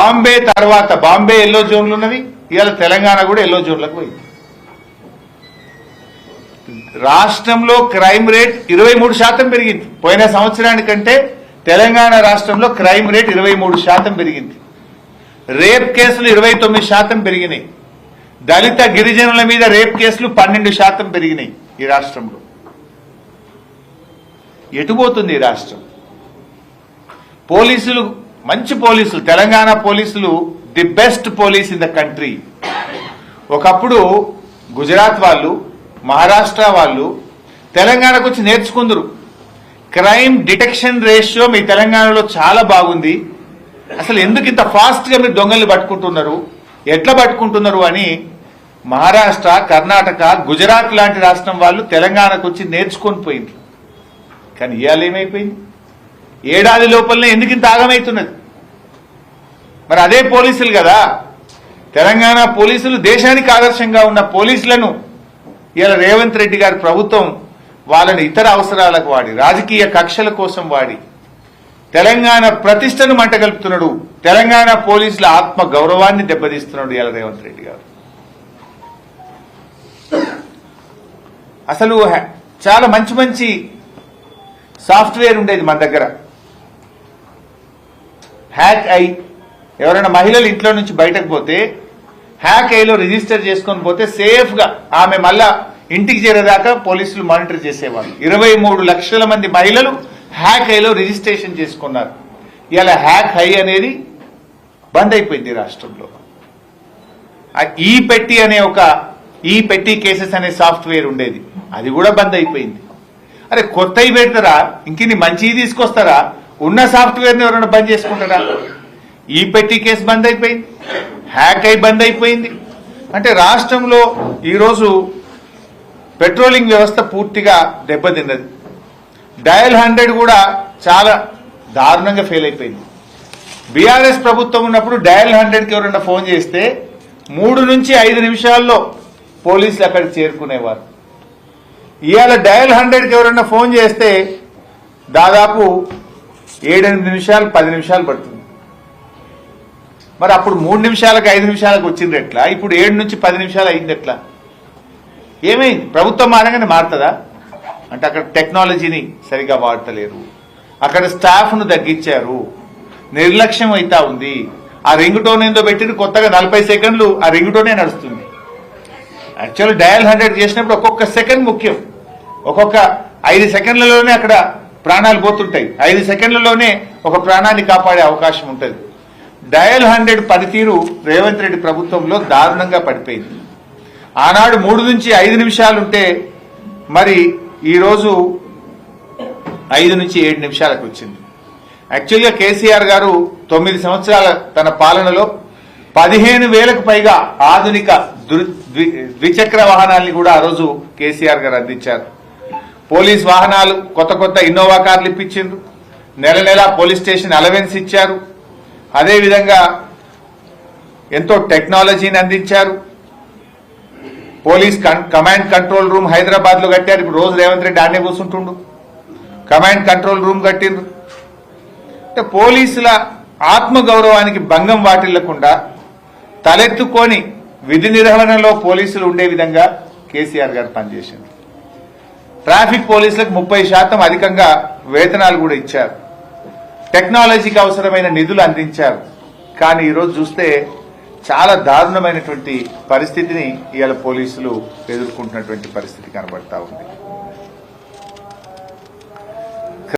బాంబే తర్వాత బాంబే ఎల్లో జోన్లు ఉన్నది, ఇవాళ తెలంగాణ కూడా ఎల్లో జోన్లకు పోయింది. రాష్ట్రంలో క్రైమ్ రేట్ 23% పెరిగింది. పోయిన సంవత్సరానికంటే తెలంగాణ రాష్ట్రంలో క్రైమ్ రేట్ 23% పెరిగింది. రేప్ కేసులు 29% పెరిగినాయి. దళిత గిరిజనుల మీద రేప్ కేసులు 12% పెరిగినాయి. ఈ రాష్ట్రంలో ఎటుపోతుంది ఈ రాష్ట్రం? పోలీసులు మంచి పోలీసులు, తెలంగాణ పోలీసులు the best police in the country. ఒకప్పుడు గుజరాత్ వాళ్ళు, మహారాష్ట్ర వాళ్ళు తెలంగాణకు వచ్చి నేర్చుకుందరు. క్రైమ్ డిటెక్షన్ రేషియో మీ తెలంగాణలో చాలా బాగుంది, అసలు ఎందుకు ఇంత ఫాస్ట్గా మీరు దొంగల్ని పట్టుకుంటున్నారు, ఎట్లా పట్టుకుంటున్నారు అని మహారాష్ట్ర, కర్ణాటక, గుజరాత్ లాంటి రాష్ట్రం వాళ్ళు తెలంగాణకు వచ్చి నేర్చుకొని పోయింది. కానీ ఇవాళ ఏమైపోయింది? ఏడాది లోపలనే ఎందుకు ఇంత ఆగమవుతున్నది? మరి అదే పోలీసులు కదా, తెలంగాణ పోలీసులు దేశానికి ఆదర్శంగా ఉన్న పోలీసులను ఇవాళ రేవంత్ రెడ్డి గారి ప్రభుత్వం వాళ్ళని ఇతర అవసరాలకు వాడి, రాజకీయ కక్షల కోసం వాడి తెలంగాణ ప్రతిష్టను మంటగలుపుతున్నాడు. తెలంగాణ పోలీసుల ఆత్మ గౌరవాన్ని దెబ్బతీస్తున్నాడు ఇవాళ రేవంత్ రెడ్డి గారు. అసలు చాలా మంచి మంచి సాఫ్ట్వేర్ ఉండేది మన దగ్గర. హ్యాక్ ఐ, ఎవరైనా మహిళలు ఇంట్లో నుంచి బయటకు పోతే హ్యాక్ ఐలో రిజిస్టర్ చేసుకొని పోతే సేఫ్గా ఆమె మళ్ళా ఇంటికి చేరేదాకా పోలీసులు మానిటర్ చేసేవాళ్ళు. 23 లక్షల మంది మహిళలు హ్యాక్ ఐలో రిజిస్ట్రేషన్ చేసుకున్నారు. ఇలా హ్యాక్ ఐ అనేది బంద్ అయిపోయింది రాష్ట్రంలో. ఈ పెట్టి అనే ఒక ఈ పెట్టి కేసెస్ అనే సాఫ్ట్వేర్ ఉండేది, అది కూడా బంద్ అయిపోయింది. అరే కొత్తవి పెడతారా, ఇంకిన్ని మంచివి తీసుకొస్తారా? ఉన్న సాఫ్ట్వేర్ని ఎవరైనా బంద్ చేసుకుంటారా? ఈ పెట్టి కేసు బంద్ అయిపోయింది, హ్యాక్ ఐ బంద్ అయిపోయింది. అంటే రాష్ట్రంలో ఈరోజు పెట్రోలింగ్ వ్యవస్థ పూర్తిగా దెబ్బతిన్నది. డయల్ 100 కూడా చాలా దారుణంగా ఫెయిల్ అయిపోయింది. బీఆర్ఎస్ ప్రభుత్వం ఉన్నప్పుడు డయల్ 100కి ఎవరైనా ఫోన్ చేస్తే 3 నుంచి 5 నిమిషాల్లో పోలీసులు అక్కడికి చేరుకునేవారు. ఇవాళ డయల్ 100కి ఎవరైనా ఫోన్ చేస్తే దాదాపు 7-8 నిమిషాలు 10 నిమిషాలు పడుతుంది. మరి అప్పుడు 3 నిమిషాలకు 5 నిమిషాలకు వచ్చింది ఎట్లా? ఇప్పుడు 7 నుంచి 10 నిమిషాలు అయింది ఎట్లా? ఏమైంది? ప్రభుత్వం మారగానే మారుతుందా? అంటే అక్కడ టెక్నాలజీని సరిగా వాడతలేరు, అక్కడ స్టాఫ్ను తగ్గించారు, నిర్లక్ష్యం అవుతా ఉంది. ఆ రింగ్ టోన్ ఏందో పెట్టింది కొత్తగా 40 సెకండ్లు ఆ రింగ్ టోనే నడుస్తుంది. యాక్చువల్ డయల్ 100 చేసినప్పుడు ఒక్కొక్క సెకండ్ ముఖ్యం. ఒక్కొక్క 5 సెకండ్లలోనే అక్కడ ప్రాణాలు పోతుంటాయి. 5 సెకండ్లలోనే ఒక ప్రాణాన్ని కాపాడే అవకాశం ఉంటుంది. డయల్ 100 పనితీరు రేవంత్ రెడ్డి ప్రభుత్వంలో దారుణంగా పడిపోయింది. ఆనాడు 3 నుంచి 5 నిమిషాలు ఉంటే మరి ఈరోజు 5 నుంచి 7 నిమిషాలకు వచ్చింది. యాక్చువల్గా కేసీఆర్ గారు 9 సంవత్సరాల తన పాలనలో 15,000కు పైగా ఆధునిక ద్విచక్ర వాహనాల్ని కూడా ఆ రోజు కేసీఆర్ గారు అందించారు. పోలీస్ వాహనాలు కొత్త కొత్త ఇన్నోవా కార్లు ఇప్పించారు. నెల నెల పోలీస్ స్టేషన్ అలవెన్స్ ఇచ్చారు. అదేవిధంగా ఎంతో టెక్నాలజీని అందించారు. Police command control room Hyderabad లో కట్టారు. ఇప్పుడు రోజు రేవంత్ రెడ్డి ఆడనే కూర్చుంటుండు. కమాండ్ కంట్రోల్ రూమ్ కట్టిండ్రు. అంటే పోలీసుల ఆత్మగౌరవానికి భంగం వాటిల్లకుండా తలెత్తుకొని విధి నిర్వహణలో పోలీసులు ఉండే విధంగా కేసీఆర్ గారు పనిచేసింది. ట్రాఫిక్ పోలీసులకు 30% అధికంగా వేతనాలు కూడా ఇచ్చారు. టెక్నాలజీకి అవసరమైన నిధులు అందించారు. కానీ ఈరోజు చూస్తే చాలా దారుణమైనటువంటి పరిస్థితిని ఇవాళ పోలీసులు ఎదుర్కొంటున్నటువంటి పరిస్థితి కనబడతా ఉంది.